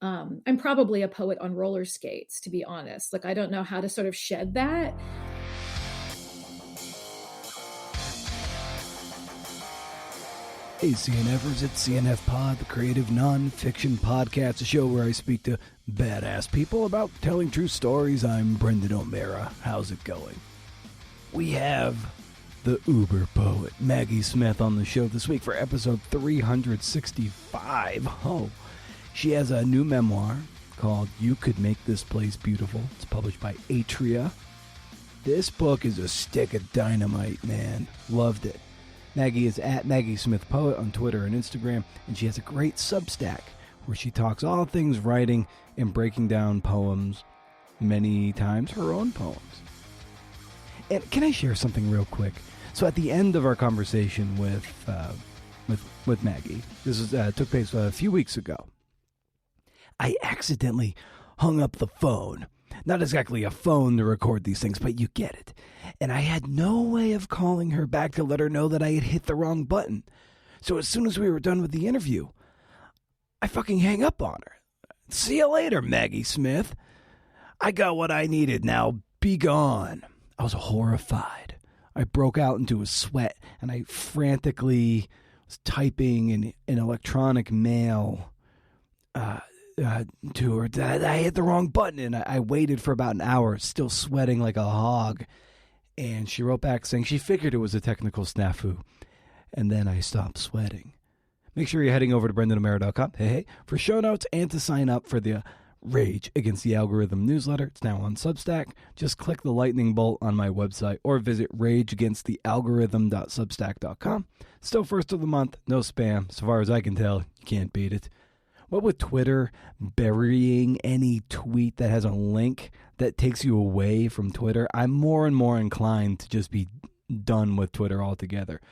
I'm probably a poet on roller skates, to be honest. Like, I don't know how to sort of shed that. Hey CNFers, it's CNF Pod, the creative nonfiction podcast, a show where I speak to badass people about telling true stories. I'm Brendan O'Meara. How's it going? We have the uber poet Maggie Smith on the show this week for episode 365. Oh, she has a new memoir called You Could Make This Place Beautiful. It's published by Atria. This book is a stick of dynamite, man. Loved it. Maggie is at Maggie Smith Poet on Twitter and Instagram, and she has a great Substack where she talks all things writing and breaking down poems, many times her own poems. And can I share something real quick? So at the end of our conversation with Maggie, this took place a few weeks ago, I accidentally hung up the phone. Not exactly a phone to record these things, but you get it. And I had no way of calling her back to let her know that I had hit the wrong button. So as soon as we were done with the interview, I fucking hang up on her. See you later, Maggie Smith. I got what I needed. Now be gone. I was horrified. I broke out into a sweat, and I frantically was typing in electronic mail to her. I hit the wrong button, and I waited for about an hour, still sweating like a hog. And she wrote back saying she figured it was a technical snafu. And then I stopped sweating. Make sure you're heading over to BrendanO'Meara.com for show notes and to sign up for the Rage Against the Algorithm newsletter. It's now on Substack. Just click the lightning bolt on my website or visit rageagainstthealgorithm.substack.com. Still first of the month, no spam. So far as I can tell, you can't beat it. What with Twitter burying any tweet that has a link that takes you away from Twitter, I'm more and more inclined to just be done with Twitter altogether.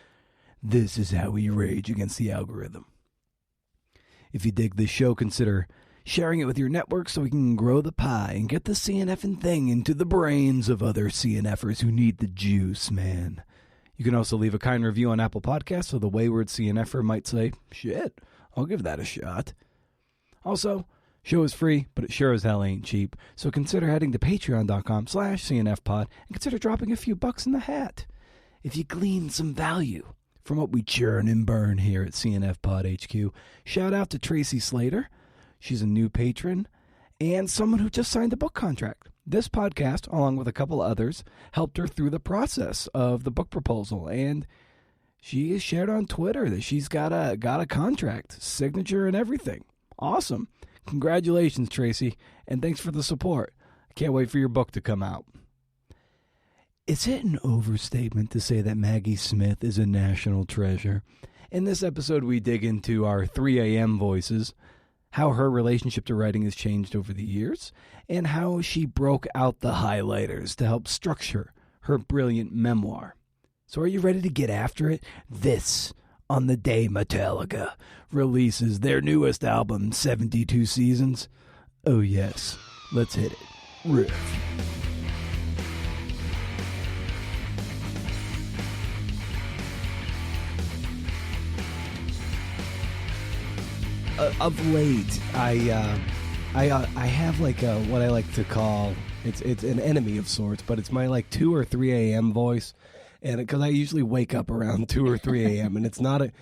This is how we rage against the algorithm. If you dig this show, consider sharing it with your network so we can grow the pie and get the CNFing thing into the brains of other CNFers who need the juice, man. You can also leave a kind review on Apple Podcasts so the wayward CNFer might say, shit, I'll give that a shot. Also, show is free, but it sure as hell ain't cheap. So consider heading to patreon.com/CNFpod and consider dropping a few bucks in the hat. If you glean some value from what we churn and burn here at CNF Pod HQ, shout out to Tracy Slater. She's a new patron and someone who just signed a book contract. This podcast, along with a couple others, helped her through the process of the book proposal, and she has shared on Twitter that she's got a contract, signature and everything. Awesome. Congratulations, Tracy, and thanks for the support. I can't wait for your book to come out. Is it an overstatement to say that Maggie Smith is a national treasure? In this episode, we dig into our 3 a.m. voices, how her relationship to writing has changed over the years, and how she broke out the highlighters to help structure her brilliant memoir. So are you ready to get after it? This on the day Metallica releases their newest album, 72 Seasons. Oh yes, let's hit it. Riff. Of late, I have like what I like to call, it's an enemy of sorts, but it's my like 2 or 3 a.m. voice. And because I usually wake up around 2 or 3 a.m. and it's not a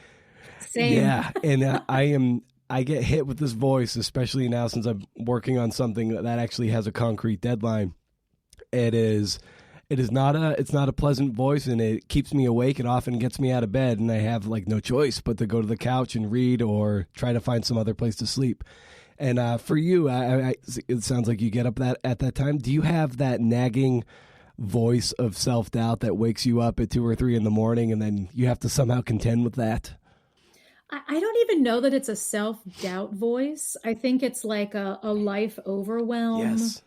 Same. Yeah, and I get hit with this voice, especially now since I'm working on something that actually has a concrete deadline. It's not a pleasant voice, and it keeps me awake and often gets me out of bed, and I have like no choice but to go to the couch and read or try to find some other place to sleep. And for you, it sounds like you get up at that time. Do you have that nagging voice of self-doubt that wakes you up at 2 or 3 in the morning, and then you have to somehow contend with that? I don't even know that it's a self-doubt voice. I think it's like a life overwhelm. Yes.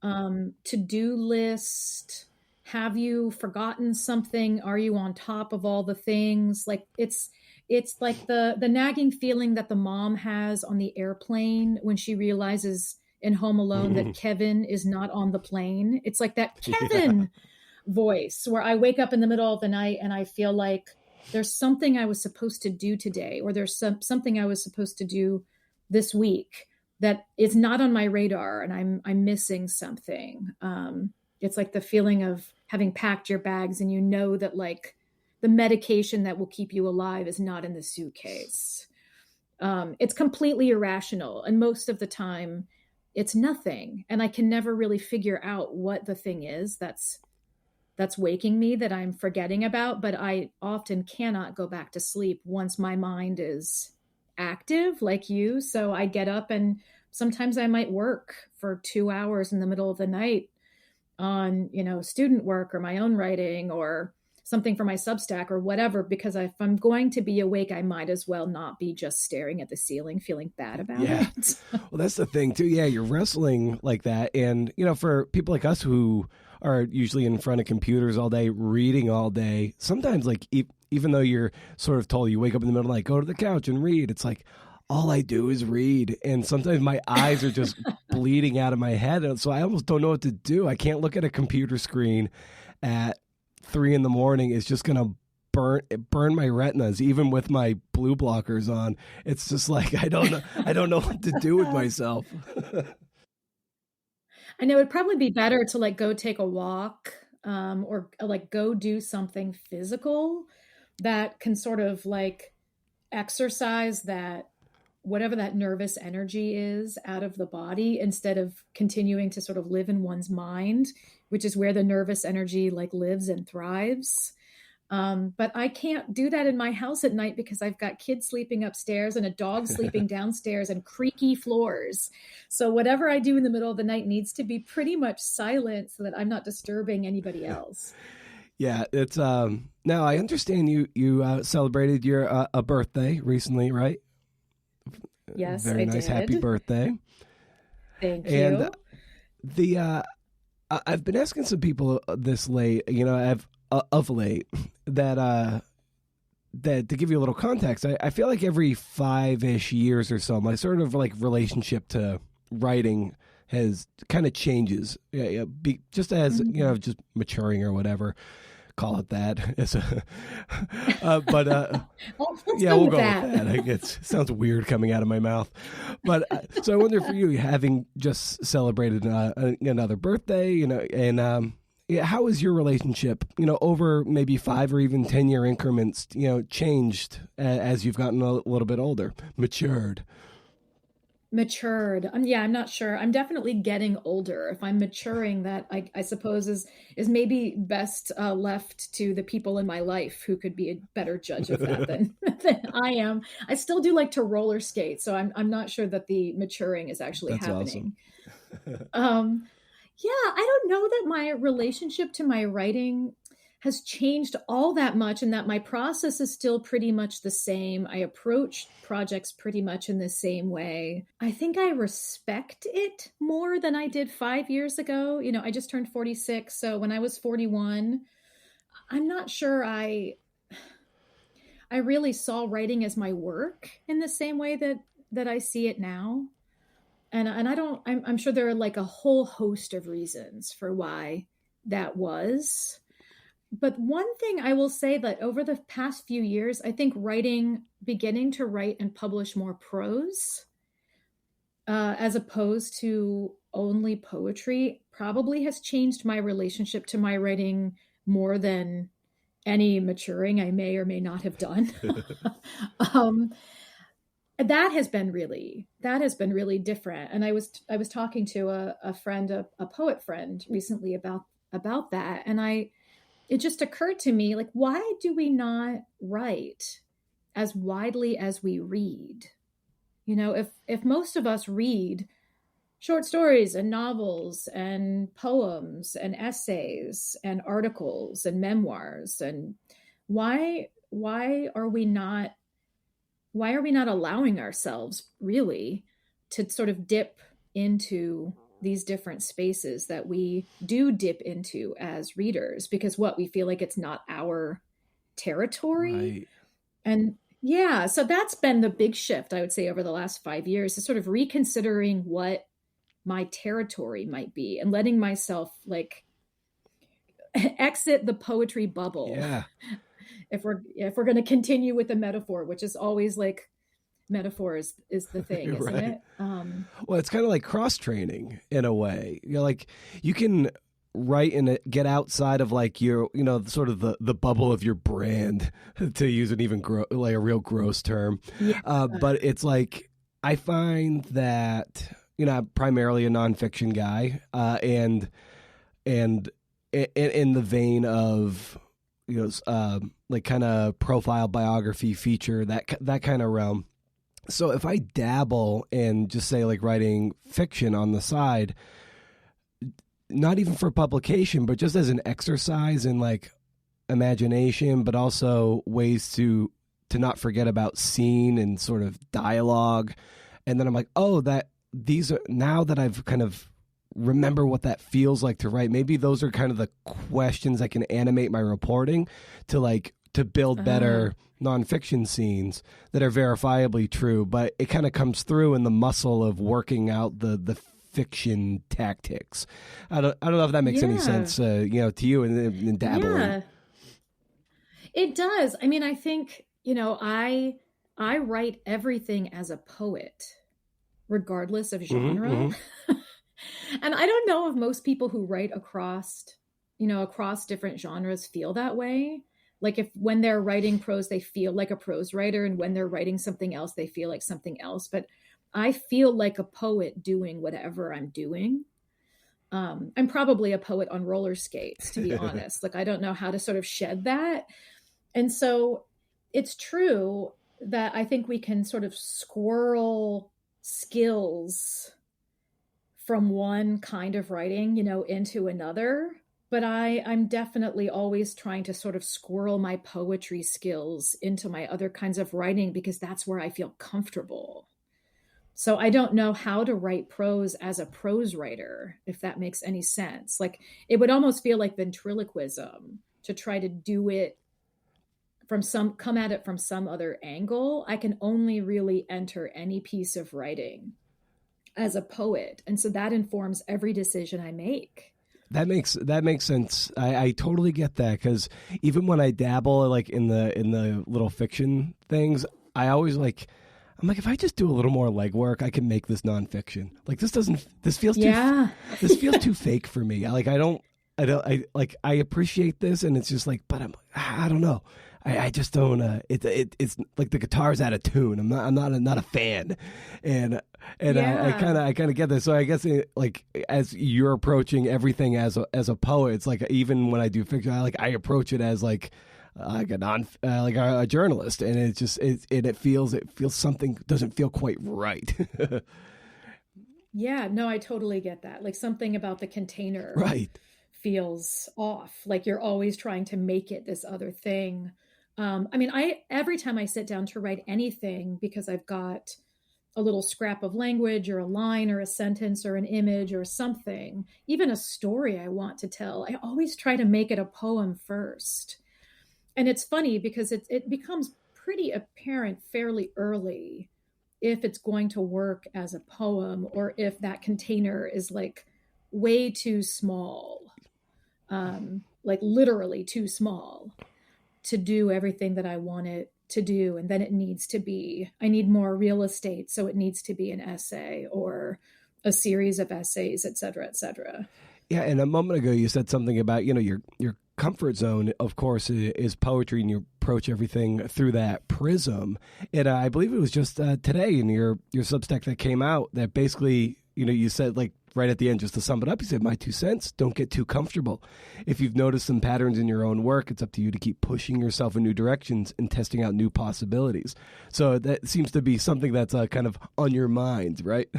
To-do list. Have you forgotten something? Are you on top of all the things? Like it's like the nagging feeling that the mom has on the airplane when she realizes in Home Alone that Kevin is not on the plane. It's like that Kevin voice where I wake up in the middle of the night and I feel like there's something I was supposed to do today, or there's something I was supposed to do this week. that is not on my radar, and I'm missing something. It's like the feeling of having packed your bags and you know that like the medication that will keep you alive is not in the suitcase. It's completely irrational, and most of the time it's nothing, and I can never really figure out what the thing is that's waking me that I'm forgetting about, but I often cannot go back to sleep once my mind is active like you. So I get up and sometimes I might work for 2 hours in the middle of the night on, student work or my own writing or something for my Substack or whatever, because if I'm going to be awake, I might as well not be just staring at the ceiling, feeling bad about Yeah. it. Well, that's the thing too. Yeah, you're wrestling like that. And, for people like us who are usually in front of computers all day, reading all day, sometimes like even though you're sort of told you wake up in the middle of the night, go to the couch and read, it's like, all I do is read. And sometimes my eyes are just bleeding out of my head. And so I almost don't know what to do. I can't look at a computer screen at 3 a.m. It's just going to burn my retinas, even with my blue blockers on. It's just like, I don't know what to do with myself. I know it'd probably be better to like go take a walk, or like go do something physical that can sort of like exercise that whatever that nervous energy is out of the body, instead of continuing to sort of live in one's mind, which is where the nervous energy like lives and thrives. But I can't do that in my house at night because I've got kids sleeping upstairs and a dog sleeping downstairs and creaky floors. So whatever I do in the middle of the night needs to be pretty much silent so that I'm not disturbing anybody else. Yeah, it's now I understand you celebrated your a birthday recently, right? Yes, Very I nice, did. happy birthday. Thank And you. I've been asking some people this late, I've of late that to give you a little context, I feel like every 5-ish years or so, my sort of like relationship to writing has kind of changes, just as just maturing or whatever. Call it that. But yeah, we'll go with that. It sounds weird coming out of my mouth. But so I wonder for you, having just celebrated another birthday, and yeah, how has your relationship, over maybe 5 or even 10-year increments, changed as you've gotten a little bit older, matured? Matured. Yeah, I'm not sure. I'm definitely getting older. If I'm maturing, that I suppose is maybe best left to the people in my life who could be a better judge of that than I am. I still do like to roller skate, so I'm not sure that the maturing is actually That's awesome. happening. Yeah, I don't know that my relationship to my writing has changed all that much, and that my process is still pretty much the same. I approach projects pretty much in the same way. I think I respect it more than I did 5 years ago. I just turned 46. So when I was 41, I'm not sure I really saw writing as my work in the same way that I see it now. And I don't, I'm sure there are like a whole host of reasons for why that was. But one thing I will say that over the past few years, I think beginning to write and publish more prose, as opposed to only poetry, probably has changed my relationship to my writing more than any maturing I may or may not have done. um, that has been really different. And I was talking to a friend, a poet friend recently about that, and it just occurred to me, like, why do we not write as widely as we read? If most of us read short stories and novels and poems and essays and articles and memoirs, and why are we not allowing ourselves really to sort of dip into these different spaces that we do dip into as readers, because we feel like it's not our territory. Right. And yeah, so that's been the big shift, I would say, over the last 5 years, is sort of reconsidering what my territory might be and letting myself like exit the poetry bubble. Yeah. If we're going to continue with the metaphor, which is always like metaphor is the thing, isn't Right. it? Well, it's kind of like cross training in a way. Like you can write and get outside of like your, sort of the bubble of your brand, to use an even like a real gross term. Yeah. But it's like I find that I'm primarily a nonfiction guy, and in the vein of like kind of profile, biography, feature, that kind of realm. So if I dabble in just say like writing fiction on the side, not even for publication, but just as an exercise in like imagination, but also ways to not forget about scene and sort of dialogue. And then I'm like, oh, that these are, now that I've kind of remember what that feels like to write, maybe those are kind of the questions that can animate my reporting to build better nonfiction scenes that are verifiably true. But it kind of comes through in the muscle of working out the fiction tactics. I don't know if that makes any sense, to you and dabbling. Yeah, it does. I mean, I think, I write everything as a poet, regardless of Mm-hmm, genre. mm-hmm. And I don't know if most people who write across different genres feel that way. Like if when they're writing prose, they feel like a prose writer, and when they're writing something else, they feel like something else. But I feel like a poet doing whatever I'm doing. I'm probably a poet on roller skates, to be honest. Like I don't know how to sort of shed that. And so it's true that I think we can sort of squirrel skills from one kind of writing, into another. But I'm definitely always trying to sort of squirrel my poetry skills into my other kinds of writing because that's where I feel comfortable. So I don't know how to write prose as a prose writer, if that makes any sense. Like it would almost feel like ventriloquism to try to do it come at it from some other angle. I can only really enter any piece of writing as a poet. And so that informs every decision I make. That makes sense. I totally get that, because even when I dabble like in the little fiction things, I always I'm like, if I just do a little more legwork, I can make this nonfiction. Like this feels this feels too fake for me. I appreciate this, and it's just like, but I don't know. I just don't. It's like the guitar's out of tune. I'm not a fan, and I kind of get this. So I guess as you're approaching everything as a poet, it's like even when I do fiction, I approach it as like a journalist, and it feels something doesn't feel quite right. Yeah, no, I totally get that. Like something about the container Right. feels off. Like you're always trying to make it this other thing. I mean, every time I sit down to write anything, because I've got a little scrap of language or a line or a sentence or an image or something, even a story I want to tell, I always try to make it a poem first. And it's funny because it becomes pretty apparent fairly early if it's going to work as a poem or if that container is like way too small, like literally too small to do everything that I want it to do. And then I need more real estate. So it needs to be an essay or a series of essays, et cetera, et cetera. Yeah, and a moment ago you said something about your comfort zone. Of course, is poetry, and you approach everything through that prism. And I believe it was just today in your Substack that came out that basically you said, like, right at the end, just to sum it up, you said, my 2 cents, don't get too comfortable. If you've noticed some patterns in your own work, it's up to you to keep pushing yourself in new directions and testing out new possibilities. So that seems to be something that's kind of on your mind, right?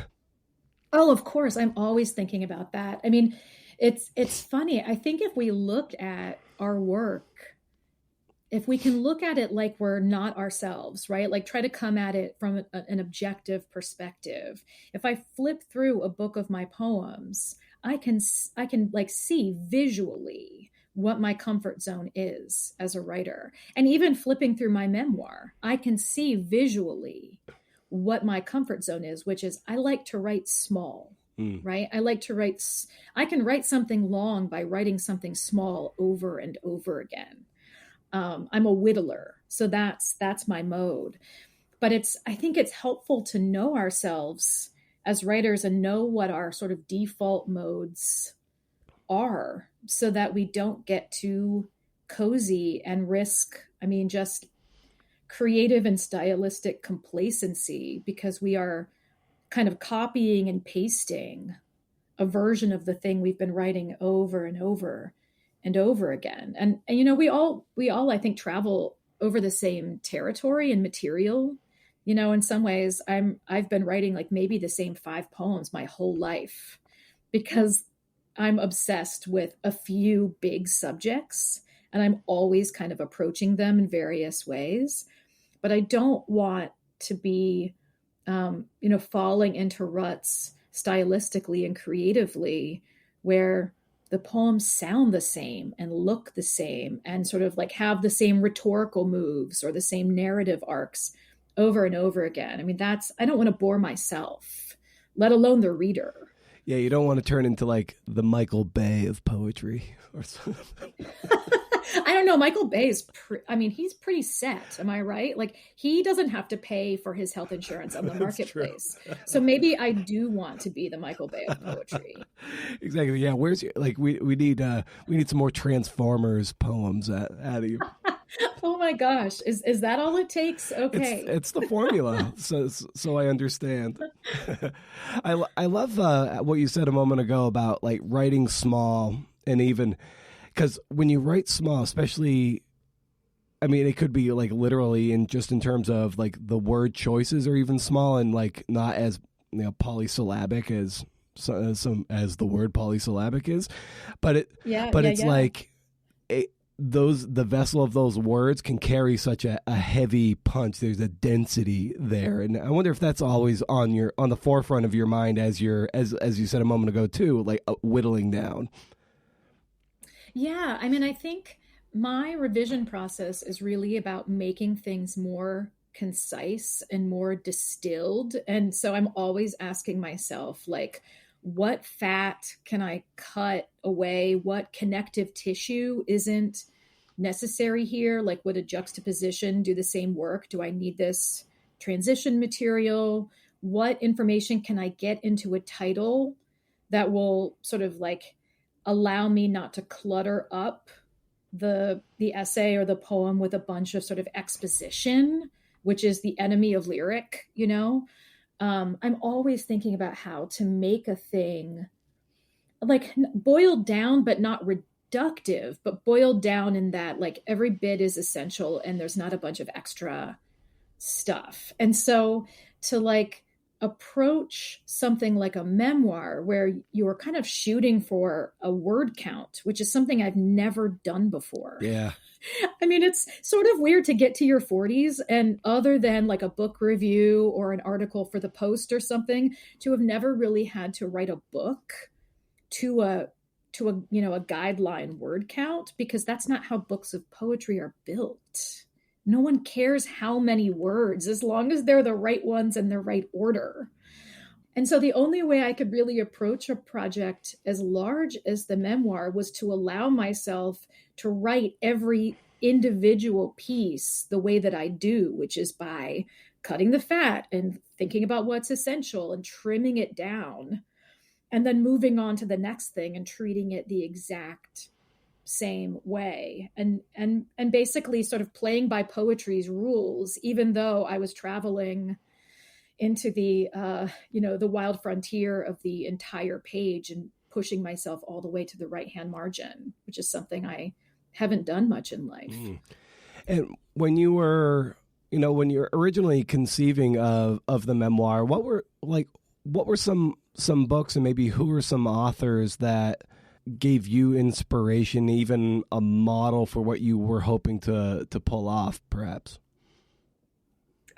Oh, of course. I'm always thinking about that. I mean, it's funny. I think if we look at our work, if we can look at it like we're not ourselves, right? Like try to come at it from an objective perspective. If I flip through a book of my poems, I can like see visually what my comfort zone is as a writer. And even flipping through my memoir, I can see visually what my comfort zone is, which is I like to write small. Right? I can write something long by writing something small over and over again. I'm a whittler, so that's my mode. But I think it's helpful to know ourselves as writers and know what our sort of default modes are so that we don't get too cozy and risk, I mean, just creative and stylistic complacency because we are kind of copying and pasting a version of the thing we've been writing over and over and over again. And you know, we all I think travel over the same territory and material. You know, in some ways I've been writing like maybe the same 5 poems my whole life because I'm obsessed with a few big subjects and I'm always kind of approaching them in various ways. But I don't want to be, you know, falling into ruts stylistically and creatively where the poems sound the same and look the same and sort of like have the same rhetorical moves or the same narrative arcs over and over again. I mean, I don't want to bore myself, let alone the reader. Yeah, you don't want to turn into like the Michael Bay of poetry or something. I don't know. Michael Bay I mean, he's pretty set. Am I right? Like, he doesn't have to pay for his health insurance on the marketplace. So maybe I do want to be the Michael Bay of poetry. Exactly. Yeah. Where's your, like, we need some more Transformers poems out of you. Oh my gosh. Is that all it takes? Okay. It's the formula. So I understand. I love what you said a moment ago about like writing small, and even because when you write small, especially, I mean, it could be like literally in just in terms of like the word choices are even small and like not as, you know, polysyllabic as the word polysyllabic is, but it's like the vessel of those words can carry such a heavy punch. There's a density there, and I wonder if that's always on the forefront of your mind as as you said a moment ago too, like whittling down. Yeah, I mean, I think my revision process is really about making things more concise and more distilled. And so I'm always asking myself, like, what fat can I cut away? What connective tissue isn't necessary here? Like, would a juxtaposition do the same work? Do I need this transition material? What information can I get into a title that will sort of like allow me not to clutter up the essay or the poem with a bunch of sort of exposition, which is the enemy of lyric, you know? I'm always thinking about how to make a thing like boiled down, but not reductive, but boiled down in that like every bit is essential and there's not a bunch of extra stuff. And so to like approach something like a memoir where you're kind of shooting for a word count, which is something I've never done before. Yeah. I mean, it's sort of weird to get to your 40s and other than like a book review or an article for the Post or something, to have never really had to write a book to a you know, a guideline word count, because that's not how books of poetry are built. No one cares how many words as long as they're the right ones in the right order. And so the only way I could really approach a project as large as the memoir was to allow myself to write every individual piece the way that I do, which is by cutting the fat and thinking about what's essential and trimming it down, and then moving on to the next thing and treating it the exact same way, and basically sort of playing by poetry's rules, even though I was traveling into the you know, the wild frontier of the entire page and pushing myself all the way to the right hand margin, which is something I haven't done much in life. And when you were, you know, when you're originally conceiving of the memoir, what were some books, and maybe who were some authors that gave you inspiration, even a model for what you were hoping to pull off, perhaps?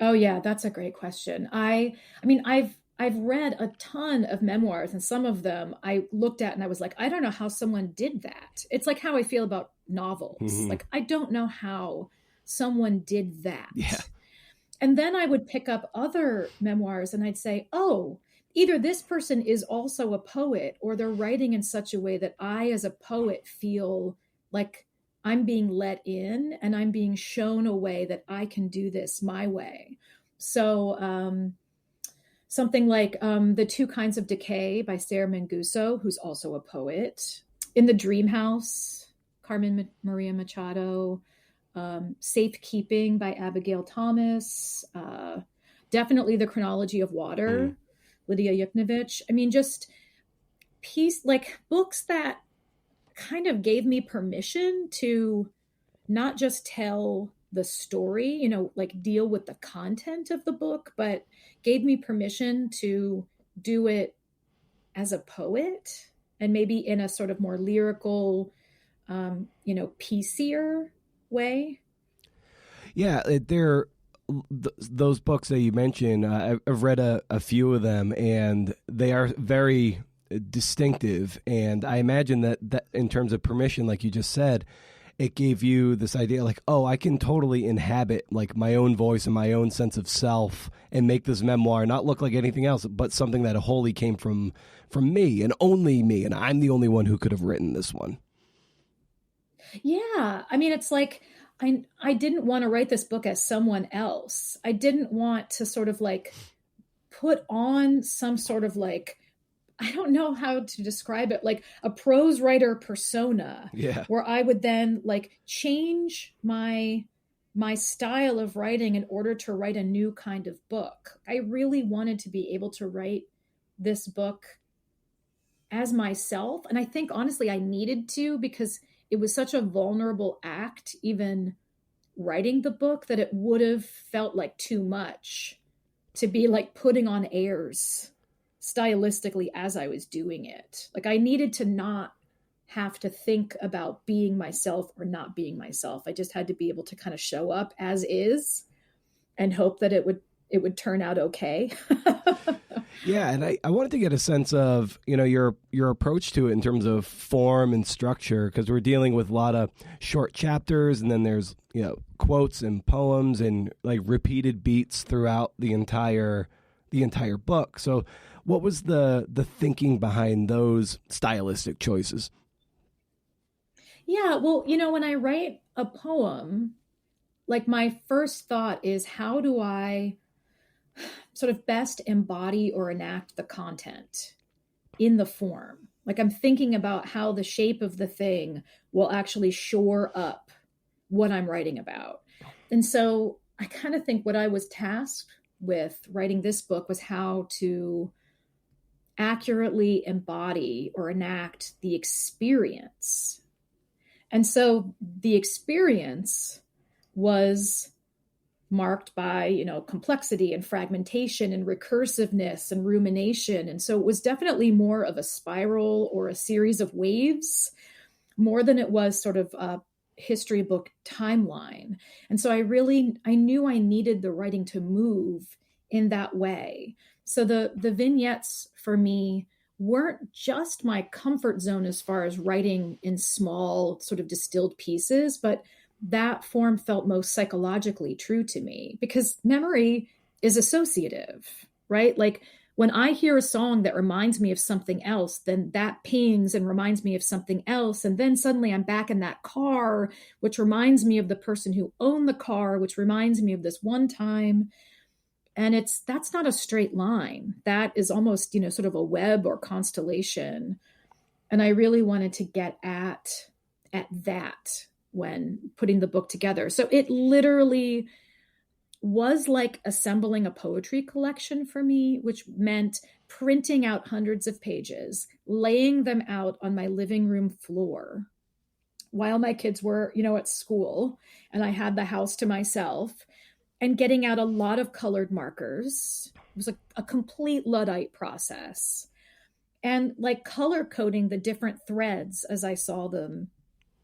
Oh yeah, that's a great question. I mean, I've read a ton of memoirs, and some of them I looked at and I was like, I don't know how someone did that. It's like how I feel about novels. Mm-hmm. Like, I don't know how someone did that. Yeah. And then I would pick up other memoirs and I'd say, oh, either this person is also a poet or they're writing in such a way that I, as a poet, feel like I'm being let in and I'm being shown a way that I can do this my way. So something like The Two Kinds of Decay by Sarah Manguso, who's also a poet. In the Dream House, Carmen Maria Machado. Safekeeping by Abigail Thomas. Definitely The Chronology of Mm. Water, Lydia Yuknovich. I mean, just like books that kind of gave me permission to not just tell the story, like deal with the content of the book, but gave me permission to do it as a poet and maybe in a sort of more lyrical, piecier way. Yeah, they're those books that you mentioned. I've read a few of them, and they are very distinctive. And I imagine that in terms of permission, like you just said, it gave you this idea like, oh, I can totally inhabit like my own voice and my own sense of self and make this memoir not look like anything else, but something that wholly came from me and only me. And I'm the only one who could have written this one. Yeah. I mean, it's like I didn't want to write this book as someone else. I didn't want to sort of like put on some sort of like, I don't know how to describe it, like a prose writer persona, Yeah. where I would then like change my style of writing in order to write a new kind of book. I really wanted to be able to write this book as myself, and I think honestly I needed to, because it was such a vulnerable act even writing the book, that it would have felt like too much to be like putting on airs stylistically as I was doing it. Like I needed to not have to think about being myself or not being myself. I just had to be able to kind of show up as is and hope that it would turn out okay. Yeah, and I wanted to get a sense of, your approach to it in terms of form and structure, because we're dealing with a lot of short chapters, and then there's, quotes and poems and like repeated beats throughout the entire book. So what was the thinking behind those stylistic choices? Yeah, well, when I write a poem, like my first thought is, how do I sort of best embody or enact the content in the form? Like I'm thinking about how the shape of the thing will actually shore up what I'm writing about. And so I kind of think what I was tasked with writing this book was how to accurately embody or enact the experience. And so the experience was marked by, complexity and fragmentation and recursiveness and rumination. And so it was definitely more of a spiral or a series of waves, more than it was sort of a history book timeline. And so I knew I needed the writing to move in that way. So the vignettes for me weren't just my comfort zone as far as writing in small sort of distilled pieces, but that form felt most psychologically true to me, because memory is associative, right? Like when I hear a song that reminds me of something else, then that pings and reminds me of something else. And then suddenly I'm back in that car, which reminds me of the person who owned the car, which reminds me of this one time. And that's not a straight line. That is almost, sort of a web or constellation. And I really wanted to get at that when putting the book together. So it literally was like assembling a poetry collection for me, which meant printing out hundreds of pages, laying them out on my living room floor while my kids were, at school, and I had the house to myself, and getting out a lot of colored markers. It was a complete Luddite process. And like color coding the different threads as I saw them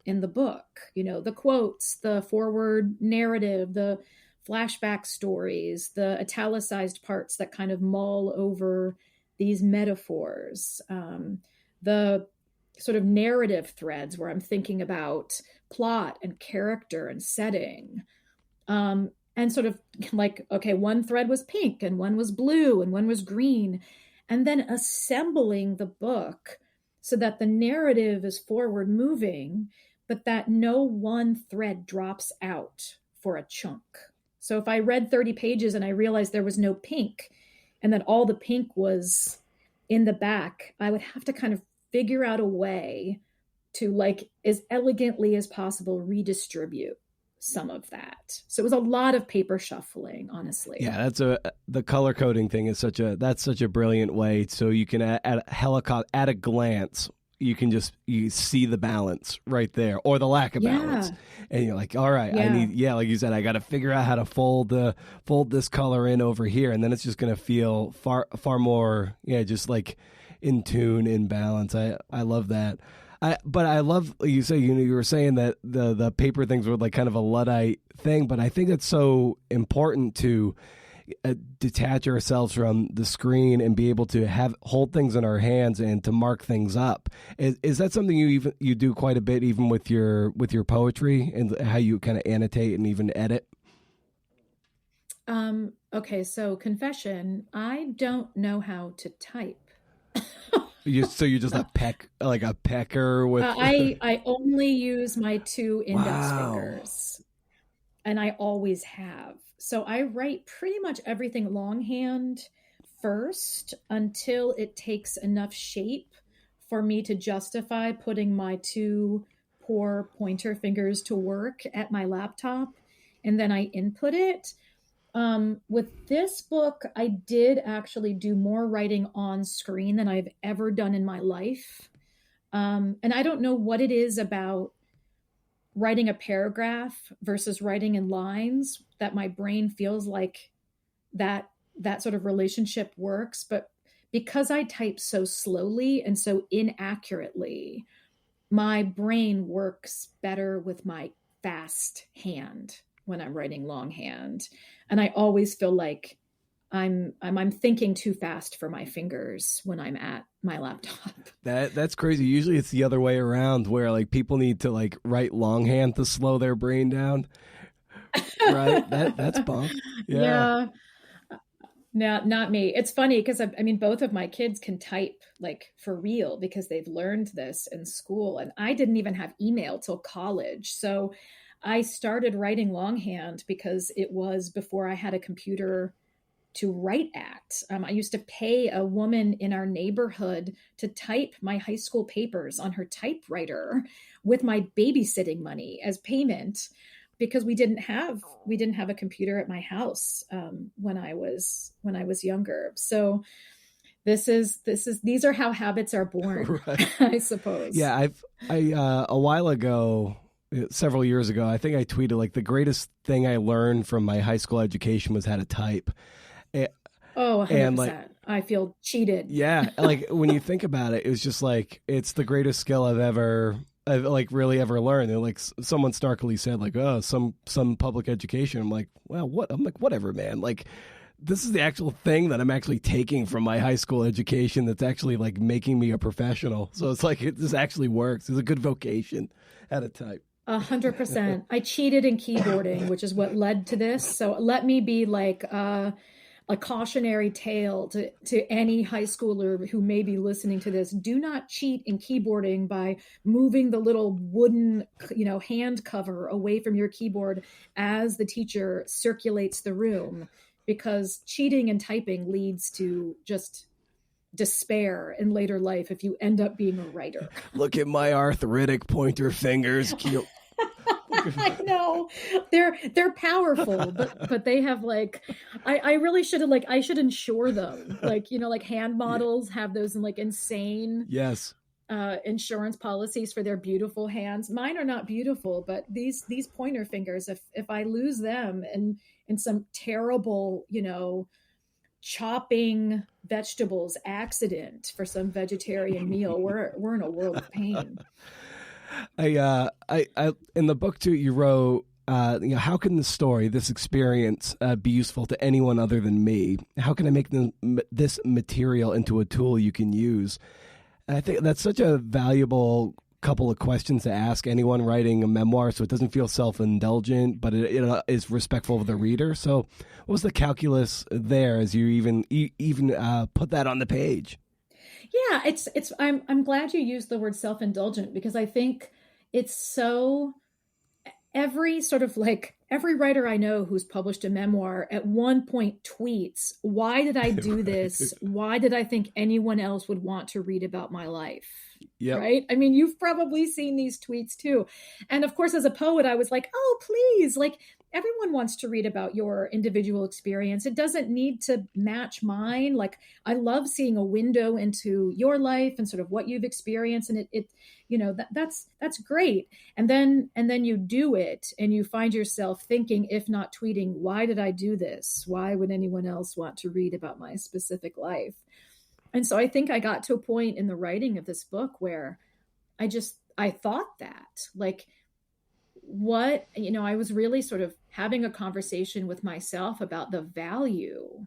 in the book, the quotes, the forward narrative, the flashback stories, the italicized parts that kind of mull over these metaphors, the sort of narrative threads where I'm thinking about plot and character and setting. And sort of like, okay, one thread was pink and one was blue and one was green. And then assembling the book so that the narrative is forward moving, but that no one thread drops out for a chunk. So if I read 30 pages and I realized there was no pink and that all the pink was in the back, I would have to kind of figure out a way to, like, as elegantly as possible, redistribute some of that. So it was a lot of paper shuffling, honestly. Yeah, the color coding thing is such a brilliant way. So you can at a glance, you see the balance right there, or the lack of balance, and you're like, all right, like you said, I got to figure out how to fold this color in over here, and then it's just going to feel far more, just like in tune, in balance. I love that. But I love, you say, you were saying that the paper things were like kind of a Luddite thing, but I think it's so important to detach ourselves from the screen and be able to hold things in our hands and to mark things up. Is that something you do quite a bit, even with your poetry, and how you kind of annotate and even edit? Okay, so confession, I don't know how to type. You're just a pecker with. I only use my two index fingers, and I always have. So I write pretty much everything longhand first until it takes enough shape for me to justify putting my two poor pointer fingers to work at my laptop, and then I input it. With this book, I did actually do more writing on screen than I've ever done in my life. And I don't know what it is about writing a paragraph versus writing in lines that my brain feels like that sort of relationship works. But because I type so slowly and so inaccurately, my brain works better with my fast hand when I'm writing longhand. And I always feel like I'm thinking too fast for my fingers when I'm at my laptop. That's crazy. Usually it's the other way around, where like people need to like write longhand to slow their brain down. Right? That's bunk. Yeah. No, not me. It's funny because I mean, both of my kids can type like for real because they've learned this in school, and I didn't even have email till college. So I started writing longhand because it was before I had a computer to write at. I used to pay a woman in our neighborhood to type my high school papers on her typewriter with my babysitting money as payment, because we didn't have a computer at my house when I was younger. So these are how habits are born, right. I suppose. Yeah, I a while ago, several years ago, I think I tweeted like the greatest thing I learned from my high school education was how to type. Oh, 100%. And like, I feel cheated. Yeah, like when you think about it, it's just like it's the greatest skill I've like really ever learned. And like someone snarkily said, like, oh, some public education. I'm like, well, what? I'm like, whatever, man. Like, this is the actual thing that I'm actually taking from my high school education that's actually like making me a professional. So it's like this actually works. It's a good vocation. How to type. 100%. I cheated in keyboarding, which is what led to this. So let me be like a cautionary tale to any high schooler who may be listening to this. Do not cheat in keyboarding by moving the little wooden, hand cover away from your keyboard as the teacher circulates the room, because cheating and typing leads to just despair in later life if you end up being a writer. Look at my arthritic pointer fingers. I know they're powerful, but they have like, I really should have I should insure them. Like, like hand models have those in like insane insurance policies for their beautiful hands. Mine are not beautiful, but these pointer fingers, if I lose them in some terrible, chopping vegetables accident for some vegetarian meal, we're in a world of pain. I in the book too, you wrote, how can this experience be useful to anyone other than me? How can I make this material into a tool you can use? And I think that's such a valuable couple of questions to ask anyone writing a memoir, so it doesn't feel self-indulgent, but it is respectful of the reader. So what was the calculus there as you even put that on the page? Yeah, I'm glad you used the word self-indulgent, because I think it's so every sort of like every writer I know who's published a memoir at one point tweets, why did I do this? Why did I think anyone else would want to read about my life? Yep. Right. I mean, you've probably seen these tweets too. And of course, as a poet, I was like, oh, please, like everyone wants to read about your individual experience. It doesn't need to match mine. Like I love seeing a window into your life and sort of what you've experienced. And it you know, that's great. And then you do it and you find yourself thinking, if not tweeting, why did I do this? Why would anyone else want to read about my specific life? And so I think I got to a point in the writing of this book where I thought that, like, what, you know, I was really sort of having a conversation with myself about the value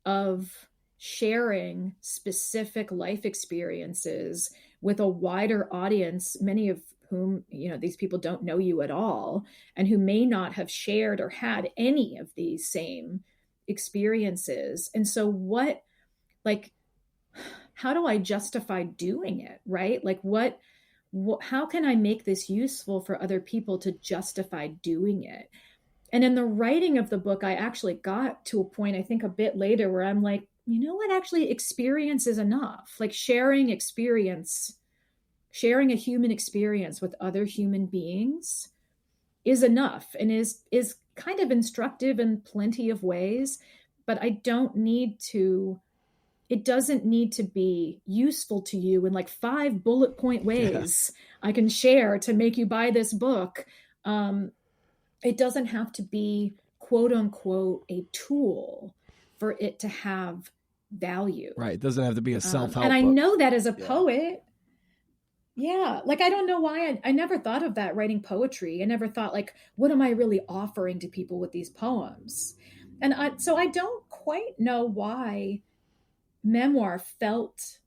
of sharing specific life experiences with a wider audience, many of whom, you know, these people don't know you at all, and who may not have shared or had any of these same experiences. And so what, like, how do I justify doing it, right? Like how can I make this useful for other people to justify doing it? And in the writing of the book, I actually got to a point, I think a bit later, where I'm like, you know what, actually experience is enough. Like sharing a human experience with other human beings is enough and is kind of instructive in plenty of ways, but it doesn't need to be useful to you in like 5 bullet point ways I can share to make you buy this book. It doesn't have to be quote unquote a tool for it to have value. Right. It doesn't have to be a self-help and I book. know that as a poet. Yeah. Like, I don't know why I never thought of that writing poetry. I never thought like, what am I really offering to people with these poems? And so I don't quite know why memoir felt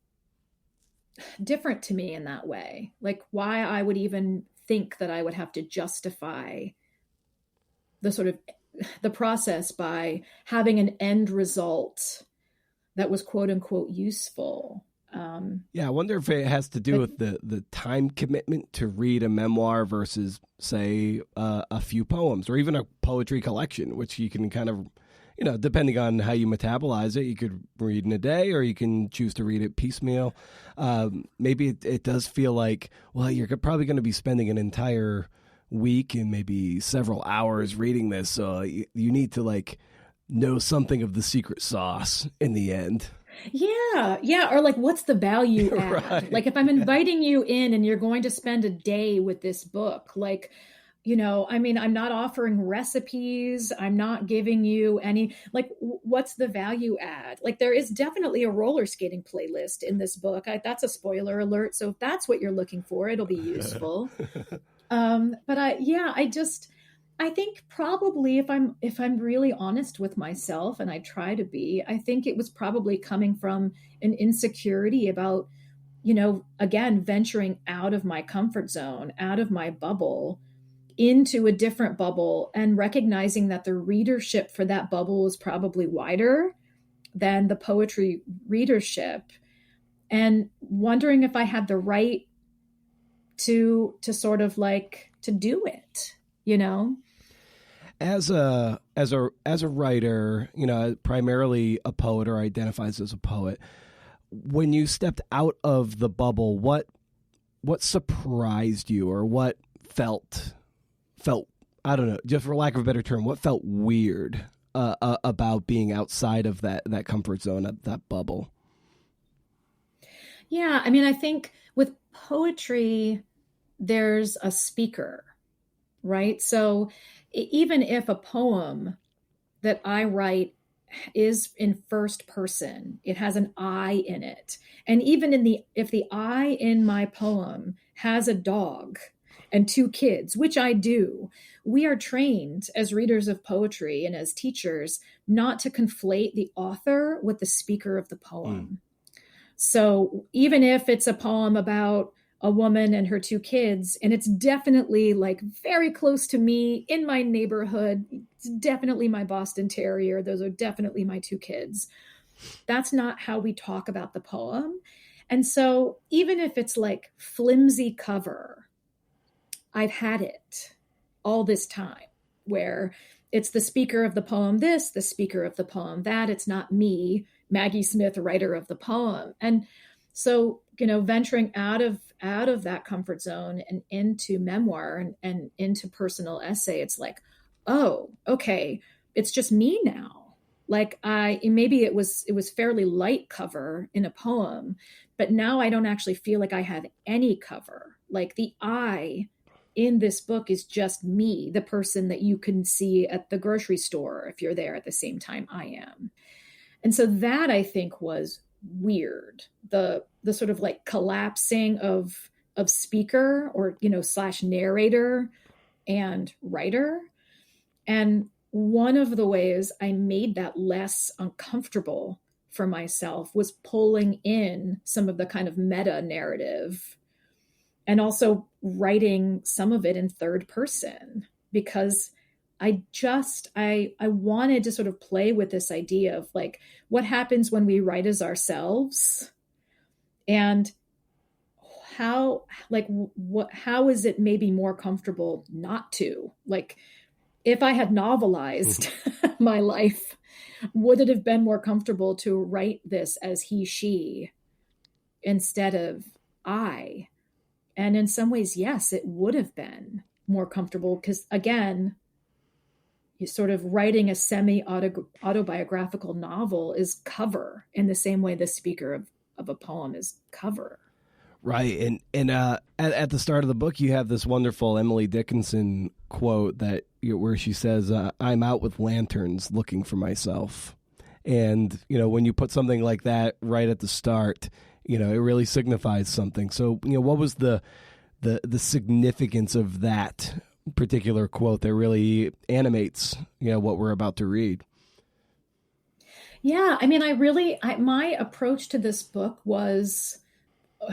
different to me in that way. Like why I would even think that I would have to justify the sort of the process by having an end result that was quote unquote useful. Yeah, I wonder if it has to do with the time commitment to read a memoir versus, say, a few poems or even a poetry collection, which you can kind of, you know, depending on how you metabolize it, you could read in a day or you can choose to read it piecemeal. Maybe it does feel like, well, you're probably going to be spending an entire week and maybe several hours reading this. So you need to like know something of the secret sauce in the end. Yeah. Or like, what's the value add? Right. Like if I'm inviting you in and you're going to spend a day with this book, like, you know, I mean, I'm not offering recipes. I'm not giving you any, like, what's the value add? Like there is definitely a roller skating playlist in this book. That's a spoiler alert. So if that's what you're looking for, it'll be useful. But I think probably if I'm really honest with myself, and I try to be, I think it was probably coming from an insecurity about, you know, again, venturing out of my comfort zone, out of my bubble into a different bubble, and recognizing that the readership for that bubble is probably wider than the poetry readership, and wondering if I had the right to sort of like to do it, you know. As a writer, you know, primarily a poet or identifies as a poet, when you stepped out of the bubble, what surprised you, or what felt I don't know, just for lack of a better term, what felt weird about being outside of that comfort zone, that bubble? Yeah, I mean, I think with poetry, there's a speaker, right? So even if a poem that I write is in first person, it has an I in it. And even if the I in my poem has a dog and 2 kids, which I do, we are trained as readers of poetry and as teachers not to conflate the author with the speaker of the poem. So even if it's a poem about a woman and her 2 kids, and it's definitely like very close to me in my neighborhood, it's definitely my Boston Terrier, those are definitely my 2 kids, that's not how we talk about the poem. And so even if it's like flimsy cover, I've had it. all this time, where it's the speaker of the poem this, the speaker of the poem that. It's not me, Maggie Smith, writer of the poem. And so, venturing out of that comfort zone and into memoir and into personal essay, it's like, oh, okay, it's just me now. Like maybe it was fairly light cover in a poem, but now I don't actually feel like I have any cover. Like the I in this book is just me, the person that you can see at the grocery store if you're there at the same time I am. And so that, I think, was weird. The sort of like collapsing of speaker or slash narrator and writer. And one of the ways I made that less uncomfortable for myself was pulling in some of the kind of meta narrative and also writing some of it in third person, because I wanted to sort of play with this idea of like, what happens when we write as ourselves, and how is it maybe more comfortable not to? Like, if I had novelized my life, would it have been more comfortable to write this as he, she instead of I? And in some ways, yes, it would have been more comfortable, because again, you sort of writing a semi-autobiographical novel is cover in the same way the speaker of a poem is cover. Right. And at the start of the book, you have this wonderful Emily Dickinson quote that where she says, I'm out with lanterns looking for myself. And, when you put something like that right at the start, it really signifies something. So, what was the significance of that particular quote that really animates, what we're about to read? Yeah. I mean, my approach to this book was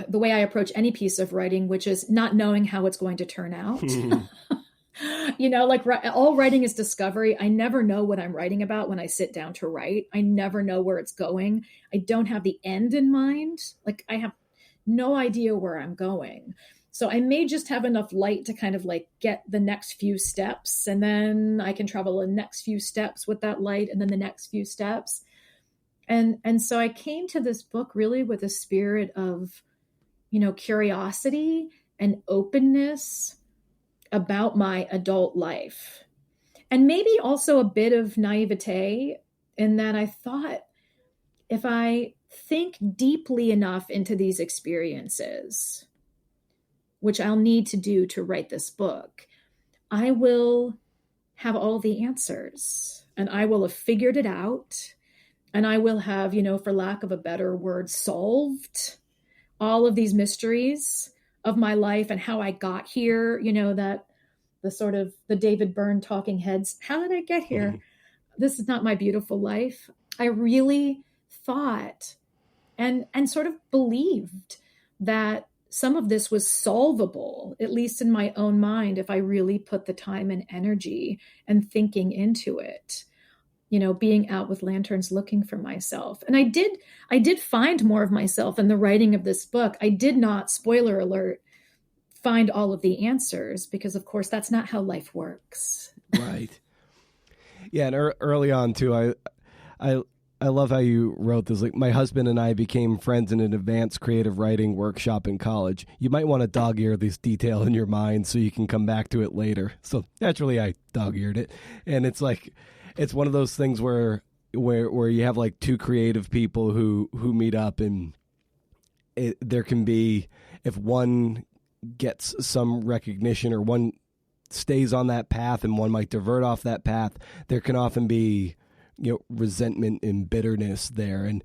the way I approach any piece of writing, which is not knowing how it's going to turn out. Like all writing is discovery. I never know what I'm writing about when I sit down to write. I never know where it's going. I don't have the end in mind. Like I have no idea where I'm going. So I may just have enough light to kind of like get the next few steps, and then I can travel the next few steps with that light, and then the next few steps. And so I came to this book really with a spirit of, curiosity and openness about my adult life. And maybe also a bit of naivete in that I thought, if I think deeply enough into these experiences, which I'll need to do to write this book, I will have all the answers and I will have figured it out. And I will have, for lack of a better word, solved all of these mysteries of my life and how I got here, that the sort of the David Byrne talking heads, how did I get here? This is not my beautiful life. I really thought and sort of believed that some of this was solvable, at least in my own mind, if I really put the time and energy and thinking into it. Being out with lanterns looking for myself. And I did find more of myself in the writing of this book. I did not, spoiler alert, find all of the answers, because of course that's not how life works. Right. Yeah. And early on too, I love how you wrote this. Like, my husband and I became friends in an advanced creative writing workshop in college. You might want to dog-ear this detail in your mind so you can come back to it later. So naturally I dog-eared it. And it's like, it's one of those things where you have like two creative people who meet up, and there can be, if one gets some recognition or one stays on that path and one might divert off that path, there can often be, resentment and bitterness there. And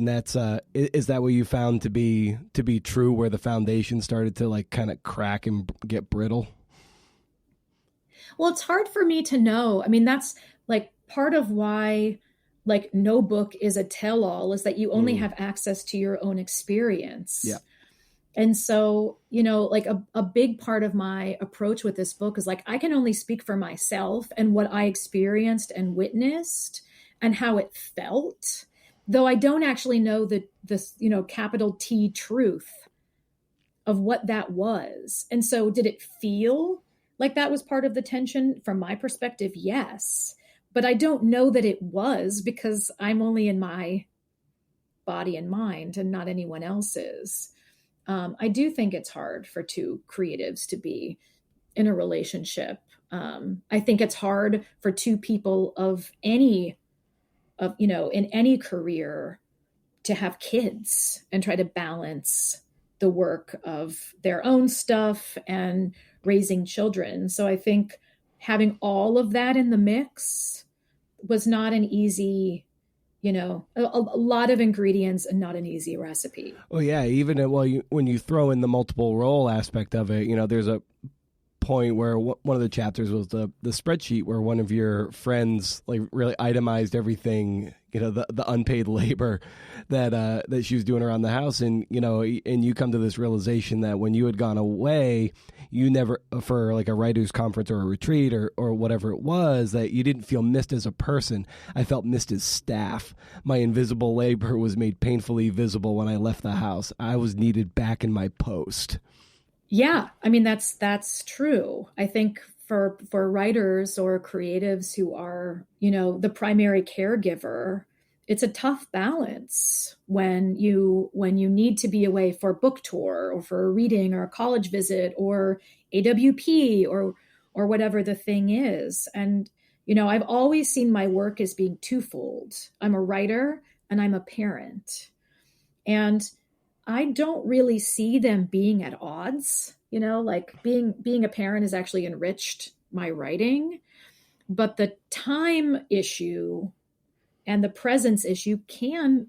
that's is that what you found to be true, where the foundation started to like kind of crack and get brittle? Well, it's hard for me to know. I mean, that's like part of why like no book is a tell-all, is that you only have access to your own experience. Yeah. And so, like a big part of my approach with this book is like, I can only speak for myself and what I experienced and witnessed and how it felt, though I don't actually know this, capital T truth of what that was. And so did it feel like that was part of the tension from my perspective? Yes. But I don't know that it was, because I'm only in my body and mind and not anyone else's. I do think it's hard for two creatives to be in a relationship. I think it's hard for two people in any career to have kids and try to balance the work of their own stuff and raising children. So I think having all of that in the mix was not an easy, a lot of ingredients and not an easy recipe. Well, yeah, even when you throw in the multiple role aspect of it, there's a point where one of the chapters was the spreadsheet where one of your friends like really itemized everything, the unpaid labor that she was doing around the house, and you come to this realization that when you had gone away, you never, for like a writer's conference or a retreat or whatever it was, that you didn't feel missed as a person. I felt missed as staff. My invisible labor was made painfully visible when I left the house. I was needed back in my post. Yeah, I mean, that's true. I think for writers or creatives who are, the primary caregiver, it's a tough balance when you need to be away for a book tour or for a reading or a college visit or AWP or whatever the thing is. And, I've always seen my work as being twofold. I'm a writer and I'm a parent. And I don't really see them being at odds, like being a parent has actually enriched my writing, but the time issue and the presence issue can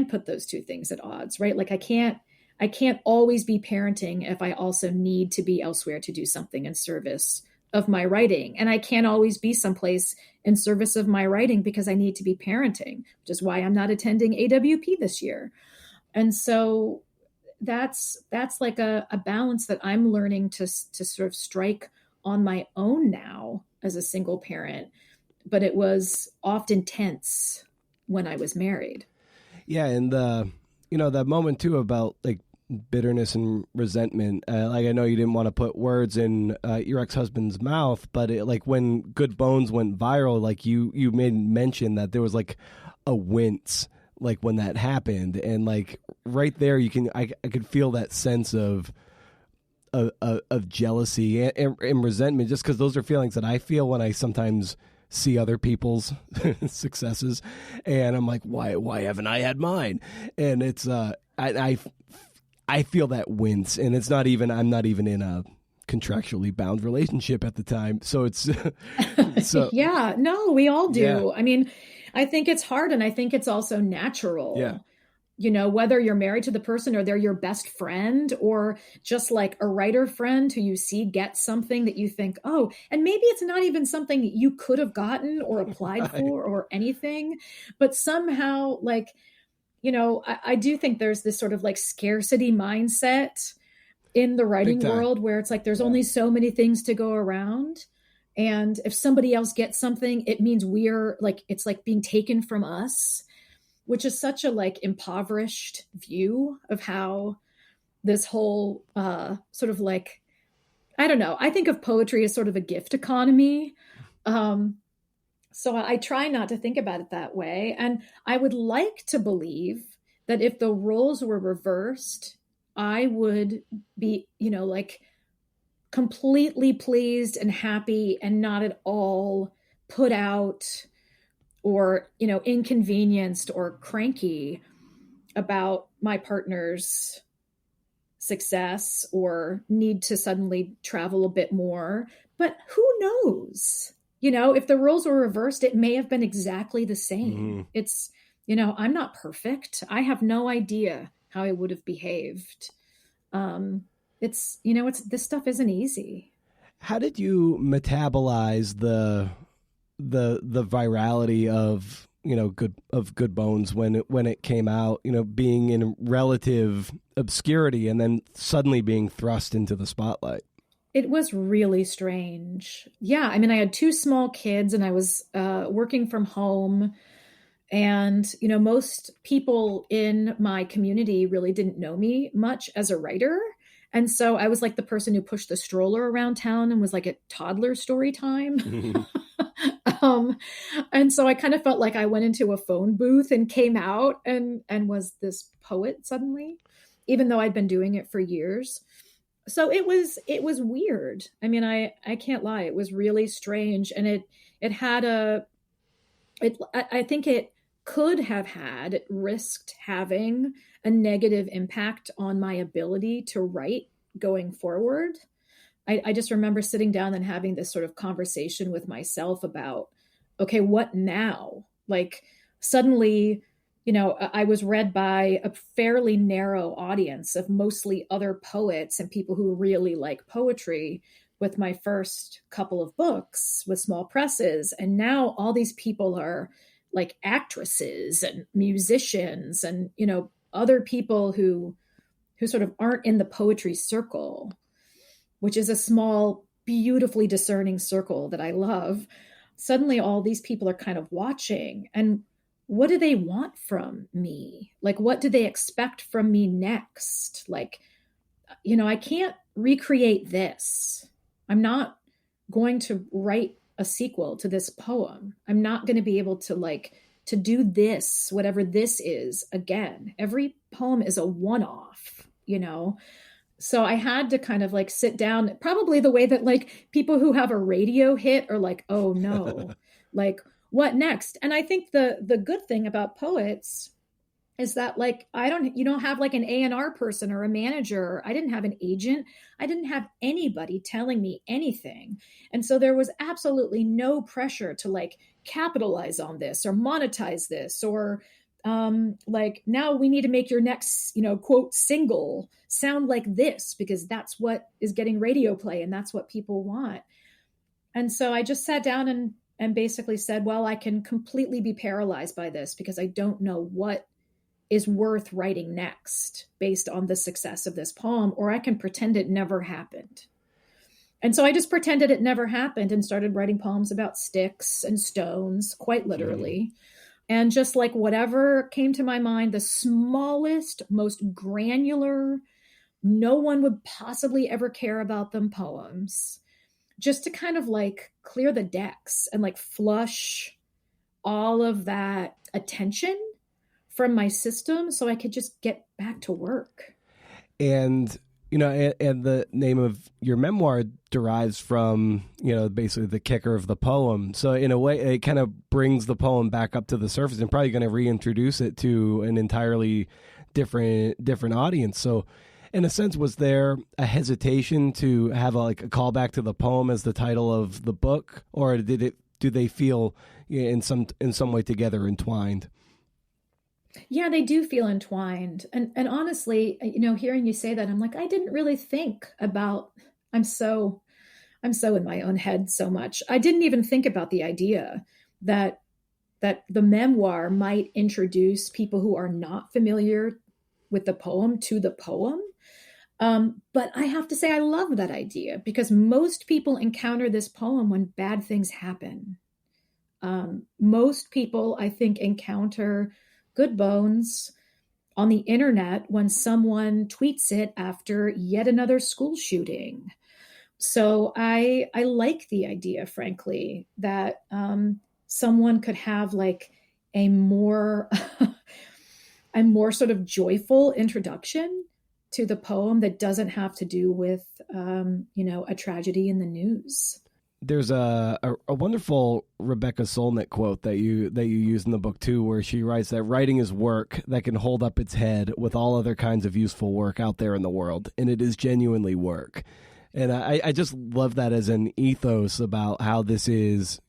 put those two things at odds, right? Like I can't always be parenting if I also need to be elsewhere to do something in service of my writing. And I can't always be someplace in service of my writing because I need to be parenting, which is why I'm not attending AWP this year. And so that's like a balance that I'm learning to sort of strike on my own now as a single parent. But it was often tense when I was married. Yeah, and that moment too about like bitterness and resentment. Like I know you didn't want to put words in your ex-husband's mouth, but like when Good Bones went viral, like you made mention that there was like a wince like when that happened, and like right there I could feel that sense of jealousy and resentment, just because those are feelings that I feel when I sometimes see other people's successes, and I'm like, why haven't I had mine? And it's I feel that wince, and I'm not even in a contractually bound relationship at the time, so it's so yeah, no, we all do. Yeah. I mean, I think it's hard, and I think it's also natural. Yeah. Whether you're married to the person or they're your best friend or just like a writer friend who you see get something that you think, oh, and maybe it's not even something you could have gotten or applied for or anything, but somehow like, I do think there's this sort of like scarcity mindset in the writing world where it's like there's only so many things to go around. And if somebody else gets something, it means we're like, it's like being taken from us, which is such a like impoverished view of how this whole sort of like, I don't know. I think of poetry as sort of a gift economy. So I try not to think about it that way. And I would like to believe that if the roles were reversed, I would be, like completely pleased and happy and not at all put out or, inconvenienced or cranky about my partner's success or need to suddenly travel a bit more. But who knows? If the roles were reversed, it may have been exactly the same. Mm-hmm. It's, I'm not perfect. I have no idea how I would have behaved. It's this stuff isn't easy. How did you metabolize the virality of Good Bones when it came out, being in relative obscurity and then suddenly being thrust into the spotlight? It was really strange. Yeah, I mean, I had two small kids and I was working from home. And, most people in my community really didn't know me much as a writer. And so I was like the person who pushed the stroller around town and was like at toddler story time. um, and so I kind of felt like I went into a phone booth and came out and was this poet suddenly, even though I'd been doing it for years. So it was weird. I mean, I can't lie. It was really strange. And it had I think it could have had, it risked having a negative impact on my ability to write going forward. I just remember sitting down and having this sort of conversation with myself about, okay, what now? Like suddenly, I was read by a fairly narrow audience of mostly other poets and people who really like poetry with my first couple of books with small presses. And now all these people are like actresses and musicians and, other people who sort of aren't in the poetry circle, which is a small, beautifully discerning circle that I love. Suddenly all these people are kind of watching, and what do they want from me? Like, what do they expect from me next? Like, I can't recreate this. I'm not going to write a sequel to this poem. I'm not going to be able to do this, whatever this is, again. Every poem is a one-off. So I had to kind of like sit down, probably the way that like people who have a radio hit are like, oh no, like what next? And I think the good thing about poets is that like you don't have like an A&R person or a manager. I didn't have an agent. I didn't have anybody telling me anything. And so there was absolutely no pressure to like capitalize on this or monetize this or like now we need to make your next, quote, single sound like this because that's what is getting radio play and that's what people want. And so I just sat down and basically said, well, I can completely be paralyzed by this because I don't know what is worth writing next based on the success of this poem, or I can pretend it never happened. And so I just pretended it never happened and started writing poems about sticks and stones, quite literally. And just like whatever came to my mind, the smallest, most granular, no one would possibly ever care about them poems, just to kind of like clear the decks and like flush all of that attention from my system so I could just get back to work. And and the name of your memoir derives from, basically the kicker of the poem. So in a way, it kind of brings the poem back up to the surface and probably going to reintroduce it to an entirely different audience. So in a sense, was there a hesitation to have a callback to the poem as the title of the book, or do they feel in some way together entwined? Yeah, they do feel entwined. And honestly, hearing you say that, I'm like, I didn't really think about, I'm so in my own head so much. I didn't even think about the idea that the memoir might introduce people who are not familiar with the poem to the poem. But I have to say, I love that idea because most people encounter this poem when bad things happen. Most people, I think, encounter Good Bones on the internet when someone tweets it after yet another school shooting. So I like the idea, frankly, that someone could have like a more sort of joyful introduction to the poem that doesn't have to do with a tragedy in the news. There's a wonderful Rebecca Solnit quote that you use in the book too, where she writes that writing is work that can hold up its head with all other kinds of useful work out there in the world, and it is genuinely work. And I just love that as an ethos about how this is,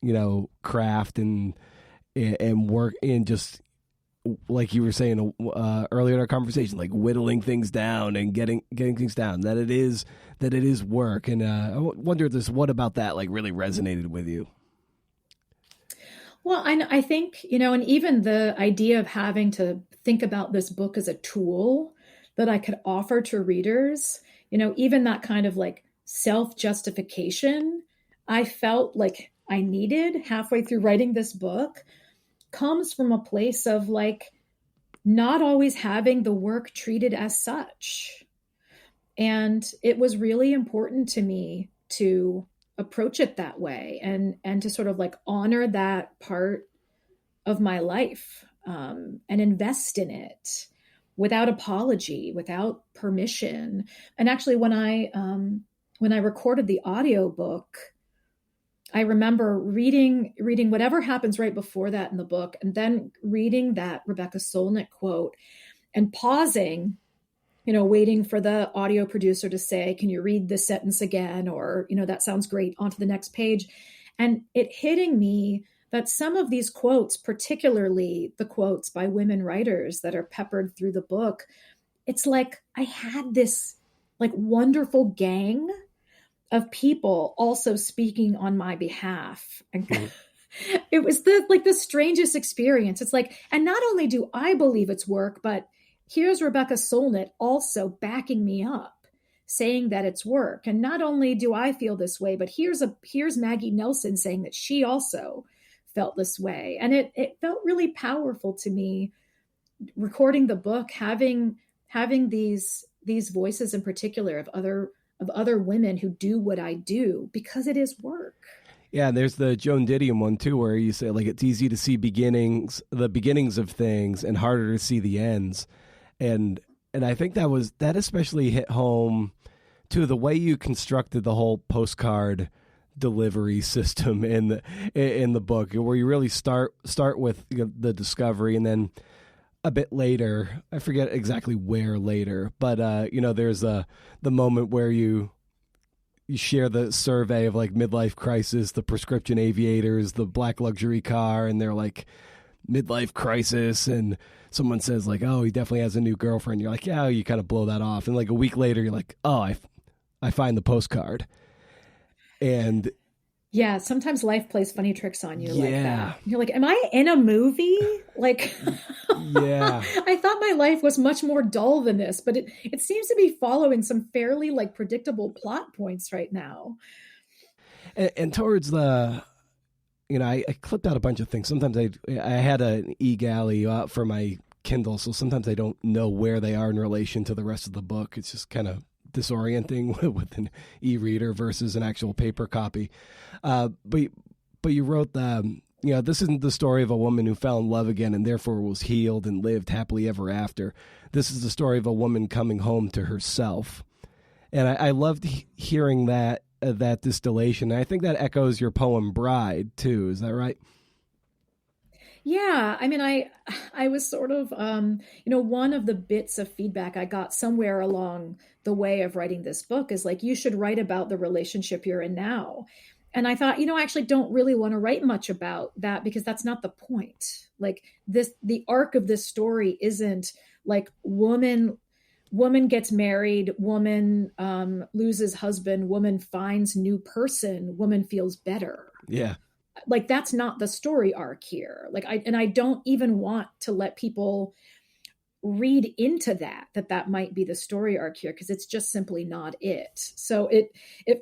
craft and work, and just like you were saying earlier in our conversation, like whittling things down and getting things down. That it is work. And I wonder what about that like really resonated with you? Well, I think, and even the idea of having to think about this book as a tool that I could offer to readers, even that kind of like self-justification I felt like I needed halfway through writing this book comes from a place of like not always having the work treated as such. And it was really important to me to approach it that way, and to sort of like honor that part of my life, and invest in it without apology, without permission. And actually, when I recorded the audiobook, I remember reading whatever happens right before that in the book, and then reading that Rebecca Solnit quote and pausing, waiting for the audio producer to say, can you read this sentence again? Or, that sounds great, on to the next page. And it hitting me that some of these quotes, particularly the quotes by women writers that are peppered through the book, it's like I had this like wonderful gang of people also speaking on my behalf. And it was the strangest experience. It's like, and not only do I believe it's work, but here's Rebecca Solnit also backing me up, saying that it's work. And not only do I feel this way, but here's Maggie Nelson saying that she also felt this way. And it felt really powerful to me recording the book, having these voices in particular of other women who do what I do, because it is work. Yeah, there's the Joan Didion one too, where you say like it's easy to see the beginnings of things, and harder to see the ends. And I think that especially hit home to the way you constructed the whole postcard delivery system in the book, where you really start with the discovery, and then a bit later, I forget exactly where later, but there's the moment where you share the survey of like midlife crisis, the prescription aviators, the black luxury car, and they're like midlife crisis, and someone says like, oh, he definitely has a new girlfriend. You're like, yeah, you kind of blow that off, and like a week later, you're like, oh, I find the postcard. And yeah, sometimes life plays funny tricks on you like that. You're like, am I in a movie? Like, yeah. I thought my life was much more dull than this, but it seems to be following some fairly like predictable plot points right now. And towards the, I clipped out a bunch of things. Sometimes I had an e-galley for my Kindle, so sometimes I don't know where they are in relation to the rest of the book. It's just kind of disorienting with an e-reader versus an actual paper copy. But you wrote this isn't the story of a woman who fell in love again and therefore was healed and lived happily ever after. This is the story of a woman coming home to herself. And I loved hearing that distillation. And I think that echoes your poem Bride too. Is that right? Yeah, I mean, I was sort of, one of the bits of feedback I got somewhere along the way of writing this book is like, you should write about the relationship you're in now. And I thought, I actually don't really want to write much about that, because that's not the point. Like the arc of this story isn't like woman gets married, woman loses husband, woman finds new person, woman feels better. Yeah. Like that's not the story arc here. Like I don't even want to let people read into that might be the story arc here, because it's just simply not it. So it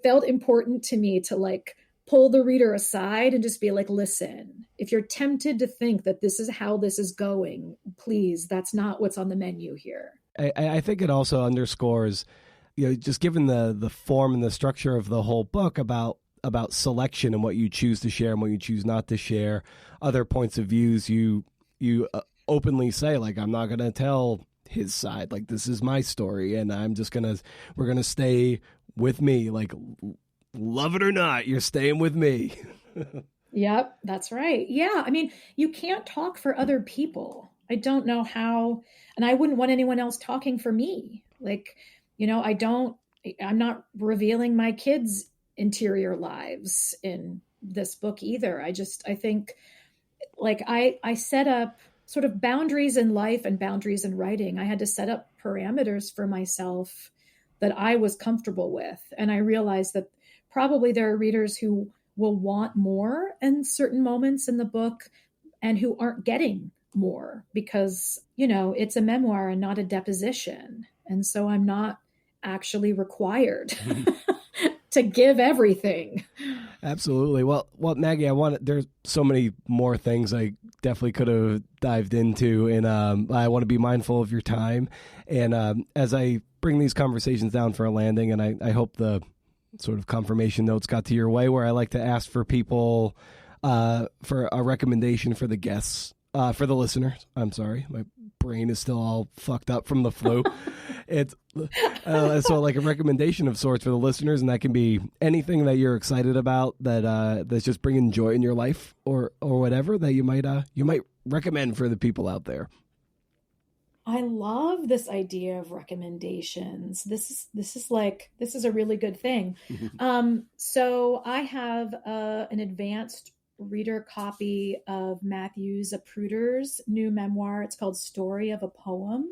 felt important to me to like pull the reader aside and just be like, listen, if you're tempted to think that this is how this is going, please, that's not what's on the menu here. I think it also underscores, just given the form and the structure of the whole book about selection and what you choose to share and what you choose not to share, other points of views, you openly say like, I'm not going to tell his side. Like, this is my story, and we're going to stay with me. Like, love it or not, you're staying with me. Yep, that's right. Yeah. I mean, you can't talk for other people. I don't know how, and I wouldn't want anyone else talking for me. Like, I'm not revealing my kids' interior lives in this book either. I think like I set up sort of boundaries in life and boundaries in writing. I had to set up parameters for myself that I was comfortable with. And I realized that probably there are readers who will want more in certain moments in the book and who aren't getting more because, it's a memoir and not a deposition. And so I'm not actually required to give everything. Absolutely. Well, Maggie, there's so many more things I definitely could have dived into, and I want to be mindful of your time. And as I bring these conversations down for a landing, and I hope the sort of confirmation notes got to your way, where I like to ask for people for a recommendation for the guests, for the listeners. I'm sorry, my brain is still all fucked up from the flu. It's so like a recommendation of sorts for the listeners, and that can be anything that you're excited about that's just bringing joy in your life, or whatever that you might recommend for the people out there. I love this idea of recommendations. This is a really good thing. So I have an advanced reader copy of Matthew Zapruder's new memoir. It's called Story of a Poem.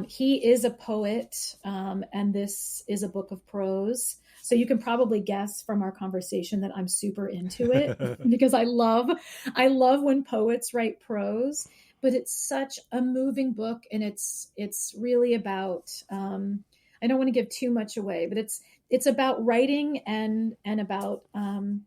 He is a poet, and this is a book of prose. So you can probably guess from our conversation that I'm super into it because I love when poets write prose. But it's such a moving book, and it's really about. I don't want to give too much away, but it's about writing and about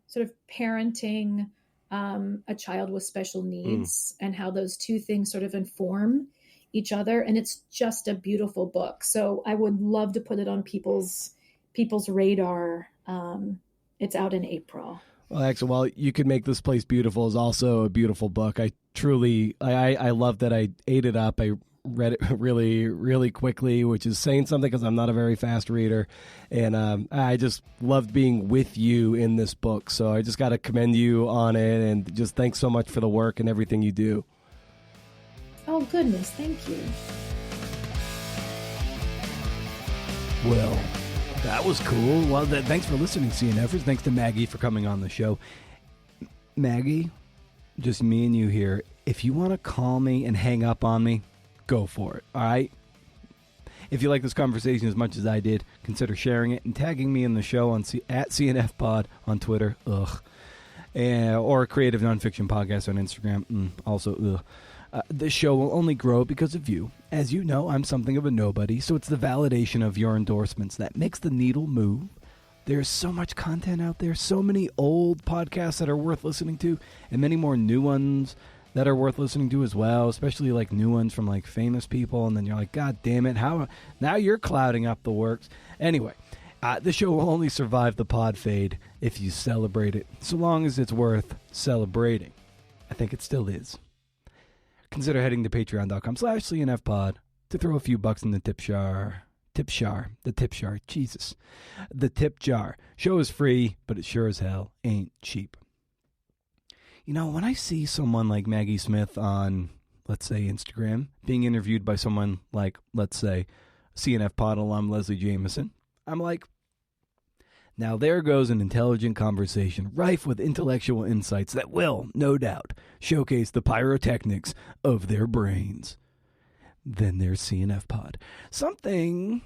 sort of parenting a child with special needs and how those two things sort of inform each other. And it's just a beautiful book. So I would love to put it on people's radar. It's out in April. Well, actually, while You Could Make This Place Beautiful is also a beautiful book. I love that I ate it up. I read it really, really quickly, which is saying something because I'm not a very fast reader. And I just loved being with you in this book. So I just got to commend you on it, and just thanks so much for the work and everything you do. Oh, goodness. Thank you. Well, that was cool. Well, thanks for listening, CNFers. Thanks to Maggie for coming on the show. Maggie, just me and you here. If you want to call me and hang up on me, go for it, all right? If you like this conversation as much as I did, consider sharing it and tagging me in the show at CNFpod on Twitter, or Creative Nonfiction Podcast on Instagram, also, this show will only grow because of you. As you know, I'm something of a nobody, so it's the validation of your endorsements that makes the needle move. There's so much content out there, so many old podcasts that are worth listening to, and many more new ones that are worth listening to as well, especially like new ones from like famous people, and then you're like, God damn it, how now you're clouding up the works. Anyway, the show will only survive the pod fade if you celebrate it, so long as it's worth celebrating. I think it still is. Consider heading to patreon.com/CNFpod to throw a few bucks in the tip jar. Jesus. The tip jar. Show is free, but it sure as hell ain't cheap. You know, when I see someone like Maggie Smith on, let's say, Instagram, being interviewed by someone like, let's say, CNF Pod alum Leslie Jameson, I'm like, now there goes an intelligent conversation, rife with intellectual insights that will, no doubt, showcase the pyrotechnics of their brains. Then there's CNF Pod. Something's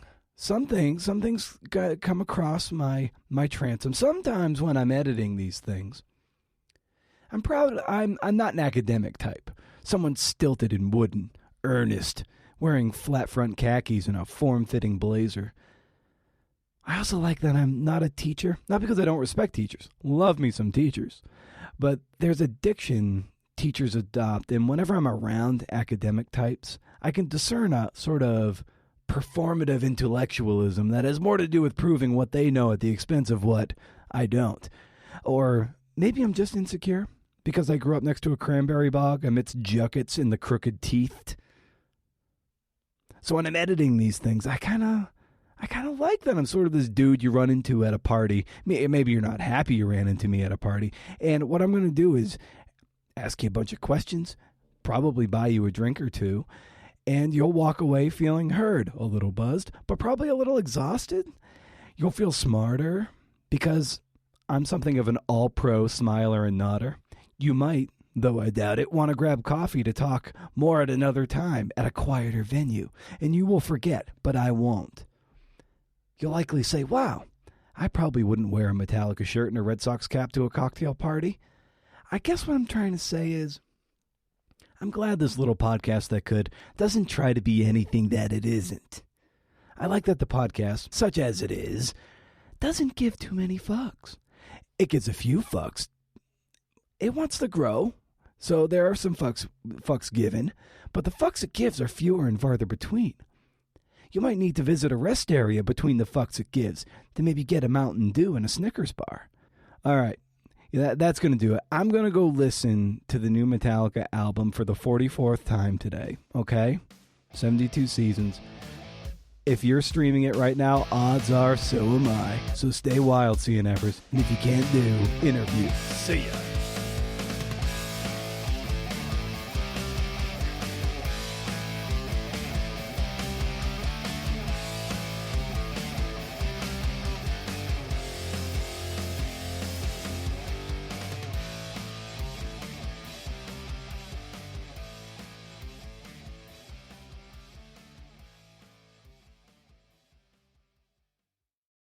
come across my transom. Sometimes when I'm editing these things, I'm proud I'm not an academic type. Someone stilted and wooden, earnest, wearing flat front khakis and a form-fitting blazer. I also like that I'm not a teacher, not because I don't respect teachers. Love me some teachers. But there's a diction teachers adopt, and whenever I'm around academic types, I can discern a sort of performative intellectualism that has more to do with proving what they know at the expense of what I don't. Or maybe I'm just insecure because I grew up next to a cranberry bog amidst juckets in the crooked teeth. So when I'm editing these things, I kind of like that I'm sort of this dude you run into at a party. Maybe you're not happy you ran into me at a party. And what I'm going to do is ask you a bunch of questions, probably buy you a drink or two, and you'll walk away feeling heard, a little buzzed, but probably a little exhausted. You'll feel smarter because I'm something of an all-pro smiler and nodder. You might, though I doubt it, want to grab coffee to talk more at another time at a quieter venue, and you will forget, but I won't. You'll likely say, wow, I probably wouldn't wear a Metallica shirt and a Red Sox cap to a cocktail party. I guess what I'm trying to say is, I'm glad this little podcast that could doesn't try to be anything that it isn't. I like that the podcast, such as it is, doesn't give too many fucks. It gives a few fucks. It wants to grow, so there are some fucks given, but the fucks it gives are fewer and farther between. you might need to visit a rest area between the fucks it gives to maybe get a Mountain Dew and a Snickers bar. All right, that's going to do it. I'm going to go listen to the new Metallica album for the 44th time today, okay? 72 seasons. If you're streaming it right now, odds are so am I. So stay wild, CNFers. And if you can't do, interview. See ya.